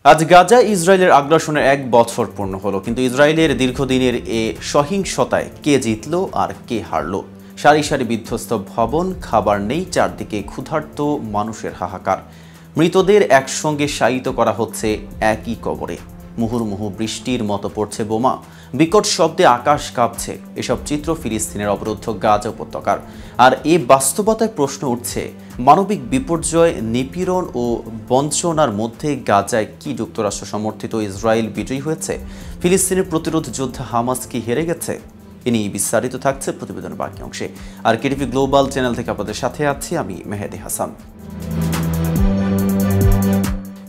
আজ গাজায় ইসরায়েলের আগ্রাসনের 1 বছর পূর্ণ হলো, কিন্তু ইসরায়েলের দীর্ঘদিনের এ সহিংসতায় কে জিতল আর কে হারল? সারি সারি বিধ্বস্ত ভবন, খাবার নেই, চারদিকে ক্ষুধার্ত মানুষের হাহাকার। মৃতদের একসঙ্গে শায়িত করা হচ্ছে একই কবরে। মুহুর্মুহু বৃষ্টির মতো পড়ছে বোমা, বিকট শব্দে আকাশ কাঁপছে। এসব চিত্র ফিলিস্তিনের অবরুদ্ধ গাজা উপত্যকার। আর এই বাস্তবতায় প্রশ্ন উঠছে, মানবিক বিপর্যয়, নিপীড়ন ও বঞ্চনার মধ্যে গাজায় কি যুক্তরাষ্ট্র সমর্থিত ইসরায়েল বিজয়ী হয়েছে? ফিলিস্তিনের প্রতিরোধ যোদ্ধা হামাস কি হেরে গেছে? এ নিয়ে বিস্তারিত থাকছে প্রতিবেদনের বাকি অংশে। আর কেটিভি গ্লোবাল চ্যানেল থেকে আপনাদের সাথে আছি আমি মেহেদি হাসান।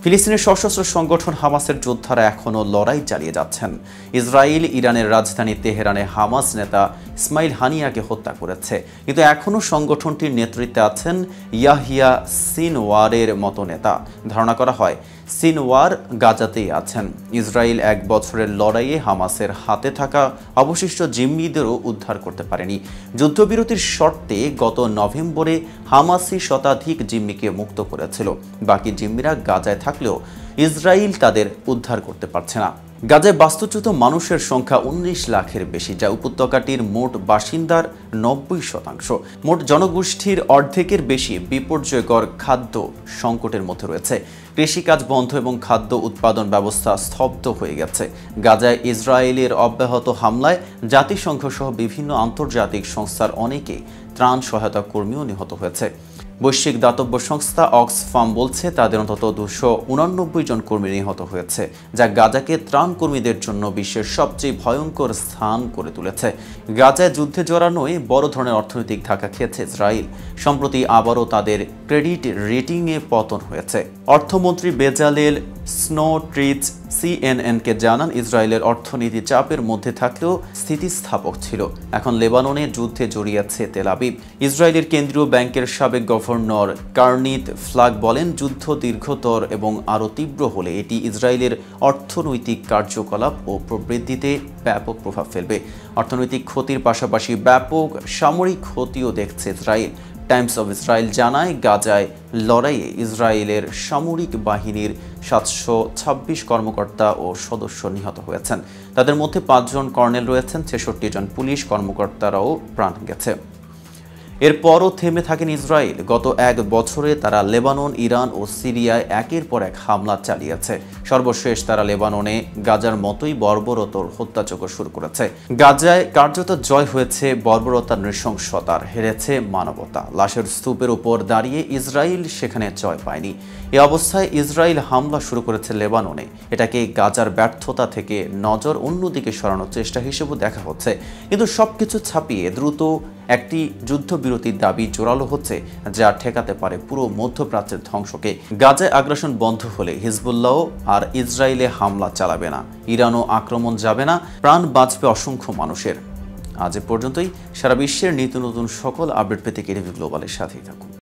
ফিলিস্তিনের সশস্ত্র সংগঠন হামাসের যোদ্ধারা এখনও লড়াই চালিয়ে যাচ্ছেন। ইসরায়েল ইরানের রাজধানী তেহরানে হামাস নেতা ইসমাইল হানিয়াকে হত্যা করেছে, কিন্তু এখনও সংগঠনটির নেতৃত্বে আছেন ইয়াহিয়া সিনওয়ারের মতো নেতা। ধারণা করা হয় সিনওয়ার গাজাতেই আছেন। ইসরায়েল 1 বছরের লড়াইয়ে হামাসের হাতে থাকা অবশিষ্ট জিম্মিদেরও উদ্ধার করতে পারেনি। যুদ্ধবিরতির শর্তে গত নভেম্বরে হামাসই শতাধিক জিম্মিকে মুক্ত করেছিল। বাকি জিম্মিরা গাজায় থাকলেও ইসরায়েল তাদের উদ্ধার করতে পারছে না। গাজায় বাস্তুচ্যুত মানুষের সংখ্যা 19 লাখের বেশি, যা উপত্যকাটির মোট বাসিন্দার 90%। মোট জনগোষ্ঠীর অর্ধেকের বেশি বিপর্যয়কর খাদ্য সংকটের মধ্যে রয়েছে। কৃষিকাজ বন্ধ এবং খাদ্য উৎপাদন ব্যবস্থা স্তব্ধ হয়ে গেছে। গাজায় ইসরায়েলের অব্যাহত হামলায় জাতিসংঘ সহ বিভিন্ন আন্তর্জাতিক সংস্থার অনেকে ত্রাণ সহায়তা কর্মীও নিহত হয়েছে। বৈশ্বিক দাতব্য সংস্থা অক্সফাম বলছে তাদের অন্তত 289 জন কর্মী নিহত হয়েছে, যা গাজাকে ত্রাণ কর্মীদের জন্য বিশ্বের সবচেয়ে ভয়ঙ্কর স্থান করে তুলেছে। গাজায় যুদ্ধে জড়ানোয় বড় ধরনের অর্থনৈতিক ধাক্কা খেয়েছে ইসরায়েল। সম্প্রতি আবারও তাদের ক্রেডিট রেটিংয়ে পতন হয়েছে। অর্থমন্ত্রী বেজালেল স্নোট্রিচ সিএনএনকে জানান, ইসরায়েলের অর্থনীতি চাপের মধ্যে থাকলেও স্থিতিস্থাপক ছিল। এখন লেবাননে যুদ্ধে জড়িয়েছে তেল আবিব। ইসরায়েলের কেন্দ্রীয় ব্যাংকের সাবেক গভর্নর কার্নিত ফ্লাগ বলেন, যুদ্ধ দীর্ঘতর এবং আরও তীব্র হলে এটি ইসরায়েলের অর্থনৈতিক কার্যকলাপ ও প্রবৃদ্ধিতে ব্যাপক প্রভাব ফেলবে। অর্থনৈতিক ক্ষতির পাশাপাশি ব্যাপক সামরিক ক্ষতিও দেখছে ইসরায়েল। টাইমস অব ইসরায়েল জানায়, গাজায় লড়াইয়ে ইসরায়েলের সামরিক বাহিনীর 726 কর্মকর্তা ও সদস্য নিহত হয়েছেন। তাদের মধ্যে 5 জন কর্নেল রয়েছেন, 66 জন পুলিশ কর্মকর্তারাও প্রাণ গেছে। এরপরও থেমে থাকেন ইসরায়েল। গত 1 বছরে তারা লেবানন, ইরান ও সিরিয়ায় একের পর এক হামলা চালিয়েছে। সর্বশেষ তারা লেবাননে গাজার মতোই বর্বরতর হত্যাযজ্ঞ শুরু করেছে। গাজায় কার্যত জয় হয়েছে বর্বরতার, নৃশংসতার, হেরেছে মানবতা। লাশের স্তূপের উপর দাঁড়িয়ে ইসরায়েল সেখানে জয় পায়নি। এ অবস্থায় ইসরায়েল হামলা শুরু করেছে লেবাননে। এটাকে গাজার ব্যর্থতা থেকে নজর অন্যদিকে সরানোর চেষ্টা হিসেবে দেখা হচ্ছে। কিন্তু সবকিছু ছাপিয়ে দ্রুত একটি যুদ্ধবিরতির দাবি জোরালো হচ্ছে, যা ঠেকাতে পারে পুরো মধ্যপ্রাচ্যের ধ্বংসকে। গাজায় আগ্রাসন বন্ধ হলে হিজবুল্লাহ আর ইসরায়েলে হামলা চালাবে না, ইরানও আক্রমণ যাবে না, প্রাণ বাঁচবে অসংখ্য মানুষের। আজ এ পর্যন্তই। সারা বিশ্বের নিত্য নতুন সকল আপডেট পেতে কেটিভি গ্লোবালের সাথেই থাকুন।